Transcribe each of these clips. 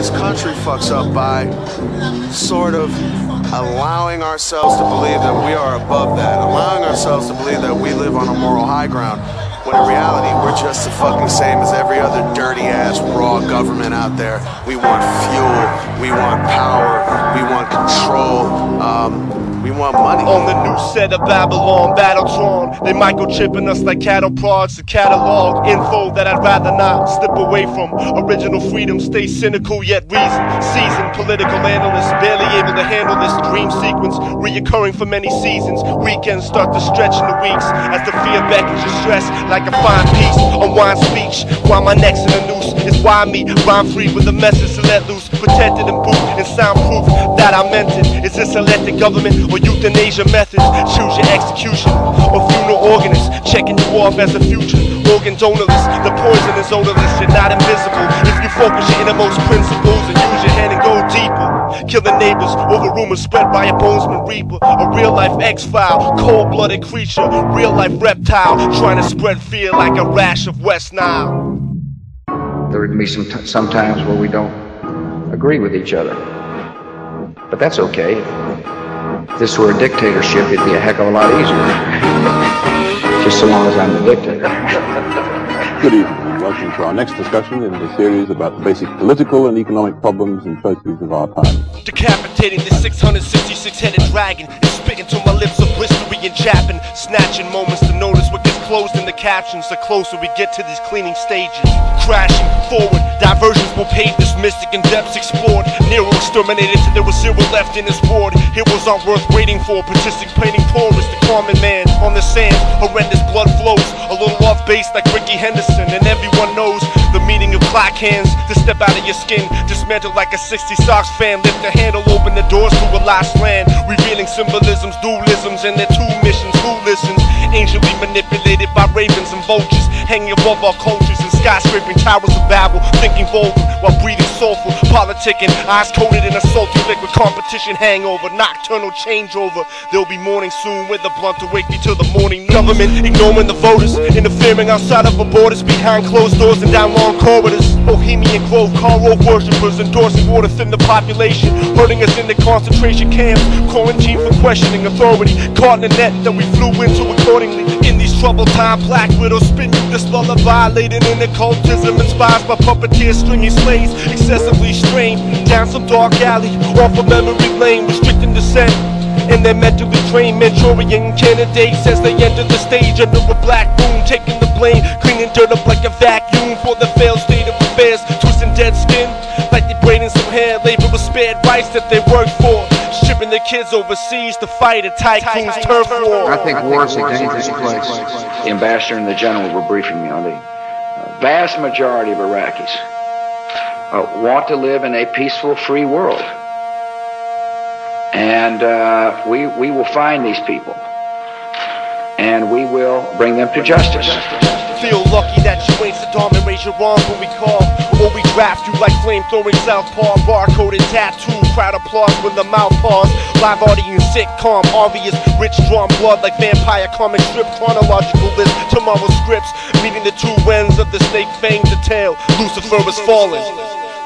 This country fucks up by sort of allowing ourselves to believe that we are above that, allowing ourselves to believe that we live on a moral high ground, when in reality we're just the fucking same as every other dirty ass raw government out there. We want fuel, we want power, we want control, we want money. On the new set of Babylon, Battletron, they microchipping us like cattle prods to catalog info that I'd rather not slip away from. Original freedom, stay cynical yet reason. Seasoned political analyst, barely able to handle this dream sequence, reoccurring for many seasons. Weekends start to stretch into weeks as the fear beckons your stress like a fine piece on wine speech. While my neck's in a noose is why me rhyme free with a message to let loose, protected and boot and soundproof that I meant it. Is this elected government or euthanasia methods? Choose your execution or funeral organist, checking you off as a future organ donorless. The poison is odorless, you're not invisible if you focus your innermost principles and use your head and go deeper. Killing neighbors over rumors spread by a bonesman reaper. A real life X-File, cold-blooded creature, real life reptile, trying to spread fear like a rash of West Nile. There would be some times where we don't agree with each other, but that's okay. If this were a dictatorship, it'd be a heck of a lot easier. Just so long as I'm the dictator. Good evening and welcome to our next discussion in the series about the basic political and economic problems and choices of our time. Decapitating this 666-headed dragon and spitting to my lips of blistery and chapping, snatching moments to notice what gets closed in the captions the closer we get to these cleaning stages. Crashing forward, diversions will pave this mystic and depths explored. Nero exterminated till there was zero left in his ward. Heroes aren't worth waiting for, participating poor is the common man. On the sand, horrendous blood flows, a little off base like Ricky Henderson, and everyone knows the meaning of clock hands. To step out of your skin, dismantle like a 60 Sox fan, lift the handle, open the doors to a lost land, revealing symbolisms, dualisms, and their two missions. Who listens? Anciently manipulated by ravens and vultures, hanging above our cultures and skyscraping towers of Babel, thinking vulgar while breathing soulful, politicking, eyes coated in a salty liquid, competition hangover, nocturnal changeover. There'll be morning soon with a blunt to wake me till the morning. Government ignoring the voters, interfering outside of our borders, behind closed doors and down long corridors. Bohemian Grove, car road worshippers endorsing war to thin the population, hurting us in the concentration camps, quarantine for questioning authority, caught in a net that we flew into accordingly. In these troubled times, black widows spin you this lullaby, laden in occultism, inspired by puppeteers, stringy slaves, excessively strained down some dark alley, off a memory lane, restricting descent. And they're mentally trained Manchurian candidates as they enter the stage under a black moon, taking the blame, cleaning dirt up like a vacuum for the failed state of affairs, twisting dead skin like they braiding some hair. Labor was spared rights that they worked for, shipping their kids overseas to fight a tycoon's turf war. I think war is a dangerous place. The ambassador and the general were briefing me on the vast majority of Iraqis want to live in a peaceful, free world. And we will find these people, and we will bring them to justice. Feel lucky that you ain't Saddam and raise your arms when we call, or we draft you like flame-throwing southpaw, barcoded tattoo, crowd applause when the mouth pause. Live audience sitcom, obvious, rich drawn blood like vampire comic strip, chronological list, tomorrow's scripts, meeting the two ends of the snake fang to tail. Lucifer is fallen.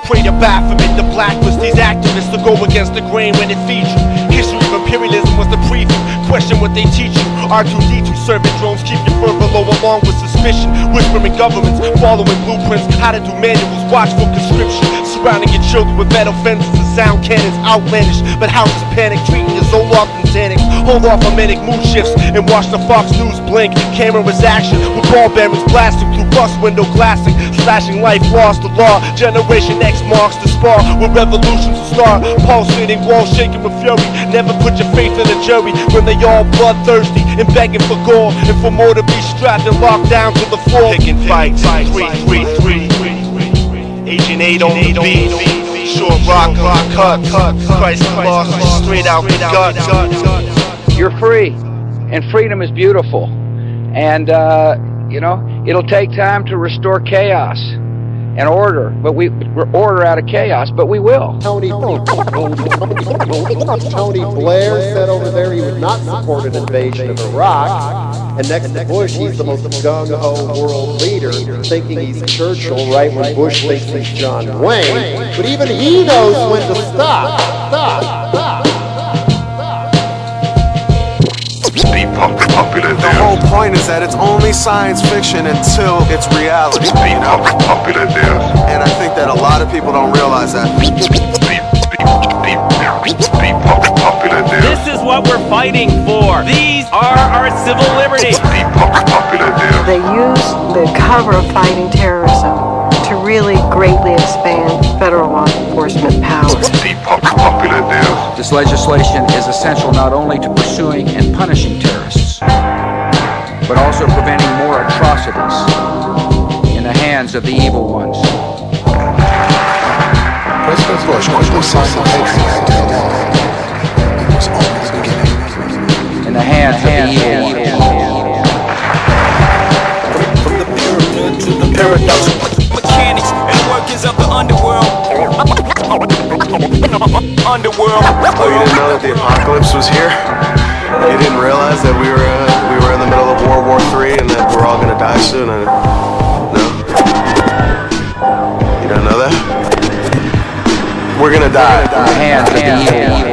Pray to Baphomet, the blacklist these activists to go against the grain when it feeds you. History of imperialism was the preview. Question what they teach you. R2-D2 servant drones keep you further low along with suspicion. Whispering governments, following blueprints, how to do manuals, watch for conscription. Surrounding your children with metal fences and sound cannons, outlandish. But houses panic, treating you Zoloft and Xanax. Hold off on manic mood shifts and watch the Fox News blink. Camera's action with ball bearings blasting through bus window glassing, slashing life lost to law. Generation X marks the spar where revolutions will start, pulsating walls shaking with fury. Never put your faith in a jury when they all bloodthirsty and begging for gore and for more to be strapped and locked down to the floor. Picking fights, 3-3-3. Agent 8 on the beat, short rock cut, Christ Colossus straight out the gut. You're free, and freedom is beautiful. And you know, it'll take time to restore chaos. and order, but we're order out of chaos, but we will. Tony Blair said over there he would not support an invasion of Iraq, and next to Bush, he's the most gung-ho world leader, thinking he's Churchill, right when Bush thinks he's John Wayne. But even he knows when to stop. The whole point is that it's only science fiction until it's reality, you know? And I think that a lot of people don't realize that. This is what we're fighting for. These are our civil liberties. They use the cover of fighting terrorism to really greatly expand federal law enforcement powers. This legislation is essential not only to pursuing and punishing terrorists, but also preventing more atrocities in the hands of the evil ones. President Bush quickly signed the Patriot Act into law. It was only the beginning. In the hands of the evil ones. From the pyramid to the paradox, mechanics and workers of the underworld. Oh, you didn't know that the apocalypse was here? You didn't realize that we were in the middle of World War III and that we're all gonna die soon? No? You don't know that? We're gonna die. In the hands of the evil ones.